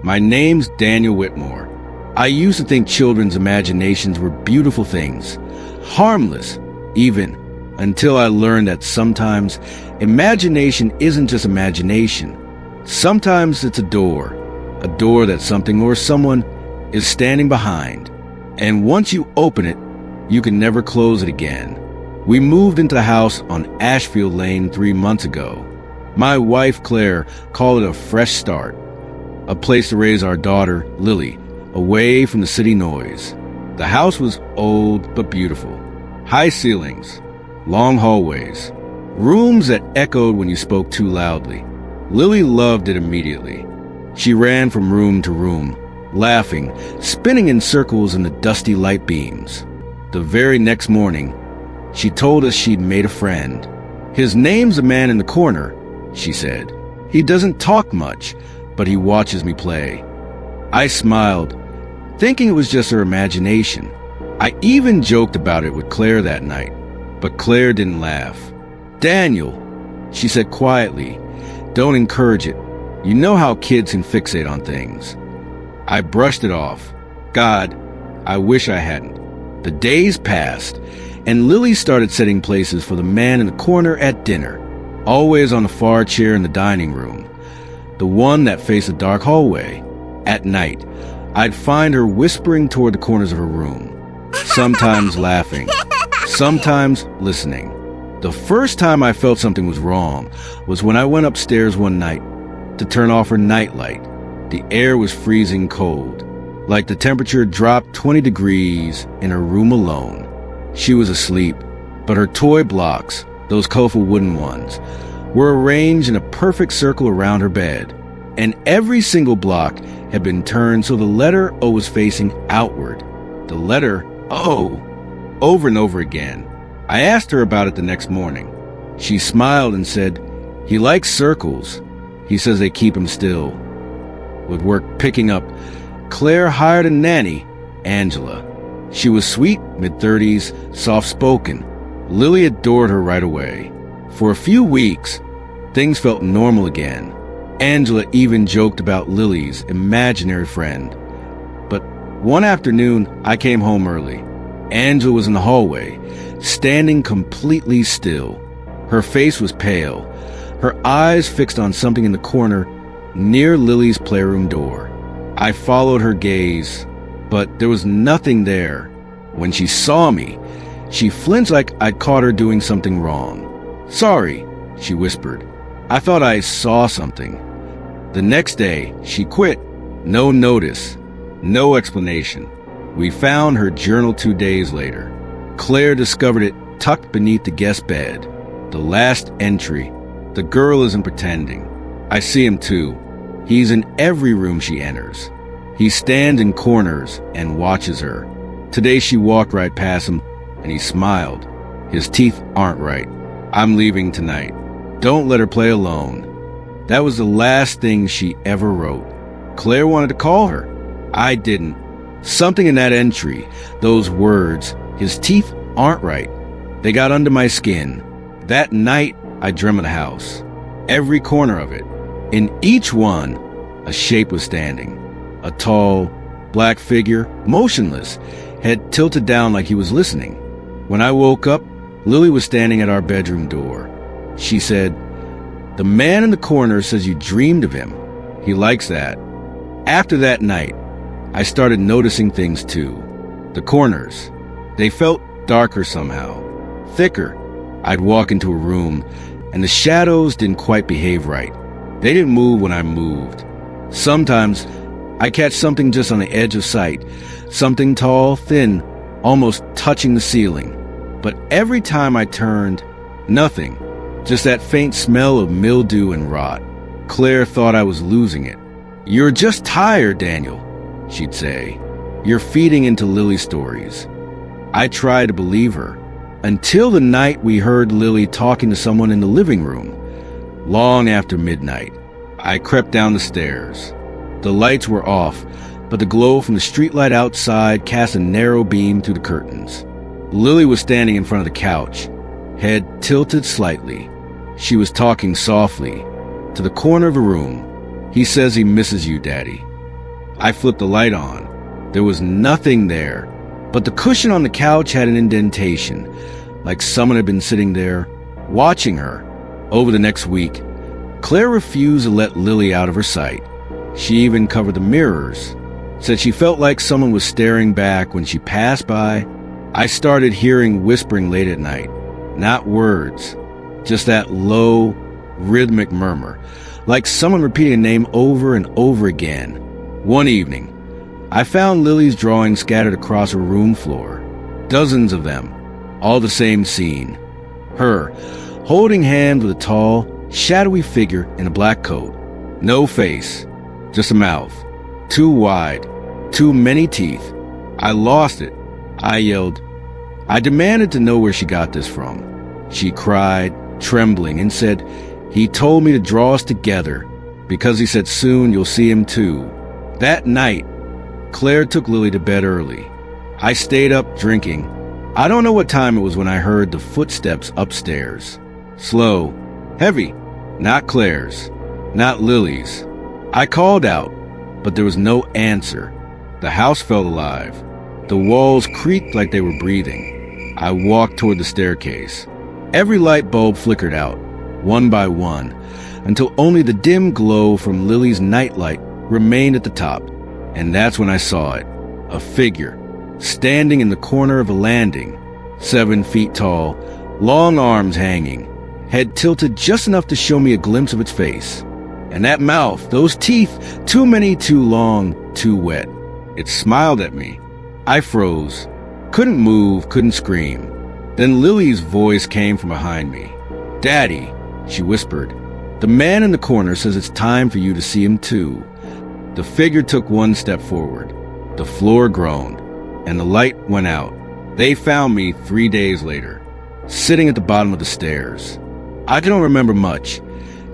My name's Daniel Whitmore. I used to think children's imaginations were beautiful things, harmless, even, until I learned that sometimes imagination isn't just imagination. Sometimes it's a door that something or someone is standing behind. And once you open it, you can never close it again. We moved into the house on Ashfield Lane 3 months ago. My wife, Claire, called it a fresh start, a place to raise our daughter, Lily, away from the city noise. The house was old but beautiful. High ceilings, long hallways, rooms that echoed when you spoke too loudly. Lily loved it immediately. She ran from room to room, laughing, spinning in circles in the dusty light beams. The very next morning, she told us she'd made a friend. His name's the man in the corner, she said. He doesn't talk much, but he watches me play. I smiled, thinking it was just her imagination. I even joked about it with Claire that night, but Claire didn't laugh. Daniel, she said quietly, don't encourage it. You know how kids can fixate on things. I brushed it off. God, I wish I hadn't. The days passed, and Lily started setting places for the man in the corner at dinner, always on the far chair in the dining room, the one that faced a dark hallway. At night, I'd find her whispering toward the corners of her room, sometimes laughing, sometimes listening. The first time I felt something was wrong was when I went upstairs one night to turn off her nightlight. The air was freezing cold, like the temperature dropped 20 degrees in her room alone. She was asleep, but her toy blocks, those colorful wooden ones, were arranged in a perfect circle around her bed, and every single block had been turned so the letter O was facing outward. The letter O, over and over again. I asked her about it the next morning. She smiled and said, he likes circles. He says they keep him still. With work picking up, Claire hired a nanny, Angela. She was sweet, mid-30s, soft-spoken. Lily adored her right away. For a few weeks, things felt normal again. Angela even joked about Lily's imaginary friend. But one afternoon, I came home early. Angela was in the hallway, standing completely still. Her face was pale, her eyes fixed on something in the corner near Lily's playroom door. I followed her gaze, but there was nothing there. When she saw me, she flinched like I'd caught her doing something wrong. Sorry, she whispered. I thought I saw something. The next day, she quit. No notice, no explanation. We found her journal 2 days later. Claire discovered it tucked beneath the guest bed. The last entry, the girl isn't pretending. I see him too. He's in every room she enters. He stands in corners and watches her. Today she walked right past him and he smiled. His teeth aren't right. I'm leaving tonight. Don't let her play alone. That was the last thing she ever wrote. Claire wanted to call her. I didn't. Something in that entry, those words, his teeth aren't right, they got under my skin. That night, I dreamt of the house. Every corner of it. In each one, a shape was standing. A tall, black figure, motionless, head tilted down like he was listening. When I woke up, Lily was standing at our bedroom door. She said, "The man in the corner says you dreamed of him. He likes that." After that night, I started noticing things too. The corners. They felt darker somehow. Thicker. I'd walk into a room, and the shadows didn't quite behave right. They didn't move when I moved. Sometimes, I catch something just on the edge of sight. Something tall, thin, almost touching the ceiling. But every time I turned, nothing. Just that faint smell of mildew and rot. Claire thought I was losing it. "You're just tired, Daniel," she'd say. "You're feeding into Lily's stories." I tried to believe her, until the night we heard Lily talking to someone in the living room. Long after midnight, I crept down the stairs. The lights were off, but the glow from the streetlight outside cast a narrow beam through the curtains. Lily was standing in front of the couch, head tilted slightly. She was talking softly, to the corner of the room. "He says he misses you, Daddy." I flipped the light on. There was nothing there, but the cushion on the couch had an indentation, like someone had been sitting there, watching her. Over the next week, Claire refused to let Lily out of her sight. She even covered the mirrors, said she felt like someone was staring back when she passed by. I started hearing whispering late at night, not words, just that low, rhythmic murmur, like someone repeating a name over and over again. One evening, I found Lily's drawings scattered across her room floor, dozens of them, all the same scene. Her, holding hands with a tall, shadowy figure in a black coat. No face, just a mouth, too wide, too many teeth. I lost it. I yelled. I demanded to know where she got this from. She cried, trembling, and said, "He told me to draw us together, because he said soon you'll see him too." That night, Claire took Lily to bed early. I stayed up drinking. I don't know what time it was when I heard the footsteps upstairs. Slow, heavy, not Claire's, not Lily's. I called out, but there was no answer. The house felt alive. The walls creaked like they were breathing. I walked toward the staircase. Every light bulb flickered out, one by one, until only the dim glow from Lily's nightlight remained at the top. And that's when I saw it. A figure, standing in the corner of a landing, 7 feet tall, long arms hanging, head tilted just enough to show me a glimpse of its face. And that mouth, those teeth, too many, too long, too wet. It smiled at me. I froze. Couldn't move, couldn't scream. Then Lily's voice came from behind me. "Daddy," she whispered. "The man in the corner says it's time for you to see him too." The figure took one step forward. The floor groaned, and the light went out. They found me 3 days later, sitting at the bottom of the stairs. I don't remember much,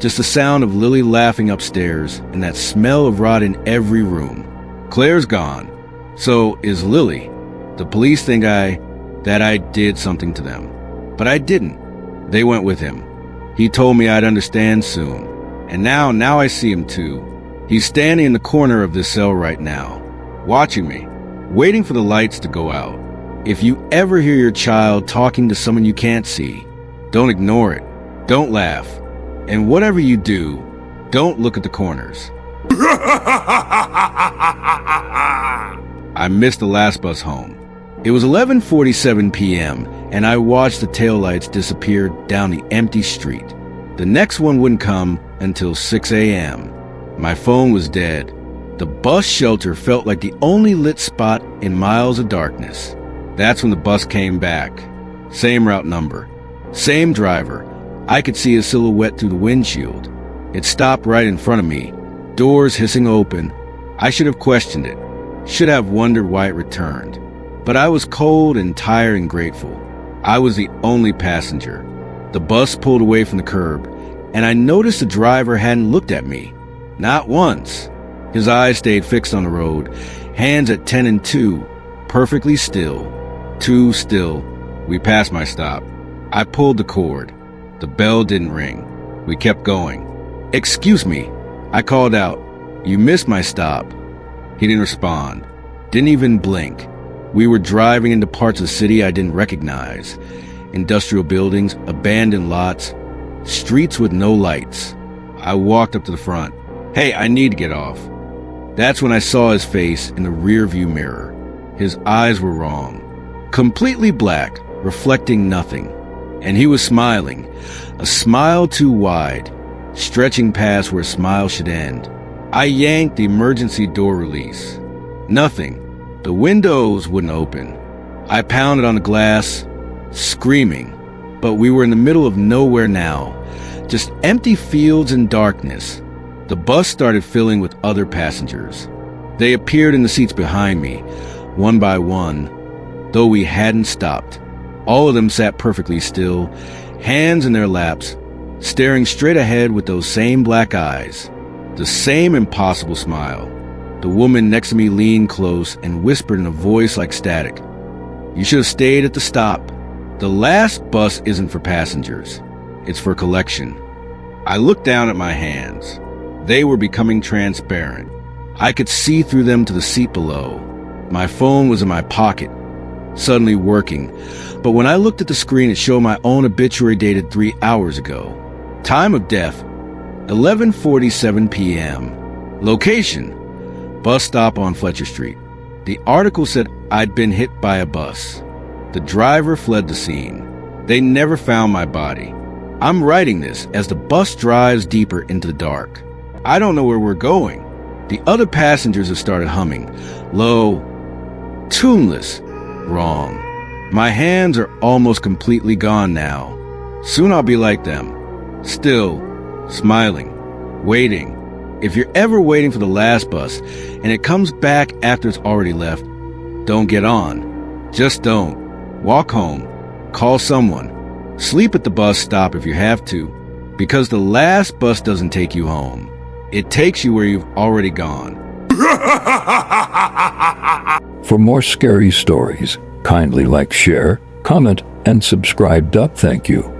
just the sound of Lily laughing upstairs and that smell of rot in every room. Claire's gone. So is Lily. The police think that I did something to them. But I didn't. They went with him. He told me I'd understand soon. And now I see him too. He's standing in the corner of this cell right now, watching me, waiting for the lights to go out. If you ever hear your child talking to someone you can't see, don't ignore it. Don't laugh. And whatever you do, don't look at the corners. I missed the last bus home. It was 11:47 p.m., and I watched the taillights disappear down the empty street. The next one wouldn't come until 6 a.m. My phone was dead. The bus shelter felt like the only lit spot in miles of darkness. That's when the bus came back. Same route number. Same driver. I could see his silhouette through the windshield. It stopped right in front of me, doors hissing open. I should have questioned it. Should have wondered why it returned. But I was cold and tired and grateful. I was the only passenger. The bus pulled away from the curb, and I noticed the driver hadn't looked at me. Not once. His eyes stayed fixed on the road, hands at 10 and 2, perfectly still. Too still. We passed my stop. I pulled the cord. The bell didn't ring. We kept going. "Excuse me," I called out. "You missed my stop." He didn't respond. Didn't even blink. We were driving into parts of the city I didn't recognize. Industrial buildings, abandoned lots, streets with no lights. I walked up to the front. "Hey, I need to get off." That's when I saw his face in the rearview mirror. His eyes were wrong. Completely black, reflecting nothing. And he was smiling. A smile too wide, stretching past where a smile should end. I yanked the emergency door release. Nothing. The windows wouldn't open. I pounded on the glass, screaming. But we were in the middle of nowhere now. Just empty fields and darkness. The bus started filling with other passengers. They appeared in the seats behind me, one by one, though we hadn't stopped. All of them sat perfectly still, hands in their laps, staring straight ahead with those same black eyes, the same impossible smile. The woman next to me leaned close and whispered in a voice like static, "You should have stayed at the stop. The last bus isn't for passengers. It's for collection." I looked down at my hands. They were becoming transparent. I could see through them to the seat below. My phone was in my pocket, suddenly working, but when I looked at the screen, it showed my own obituary dated 3 hours ago. Time of death, 11:47 p.m. Location, bus stop on Fletcher Street. The article said I'd been hit by a bus. The driver fled the scene. They never found my body. I'm writing this as the bus drives deeper into the dark. I don't know where we're going. The other passengers have started humming. Low, tuneless, wrong. My hands are almost completely gone now. Soon I'll be like them. Still, smiling, waiting. If you're ever waiting for the last bus and it comes back after it's already left, don't get on. Just don't. Walk home. Call someone. Sleep at the bus stop if you have to, because the last bus doesn't take you home. It takes you where you've already gone. For more scary stories, kindly like, share, comment, and subscribe. Thank you.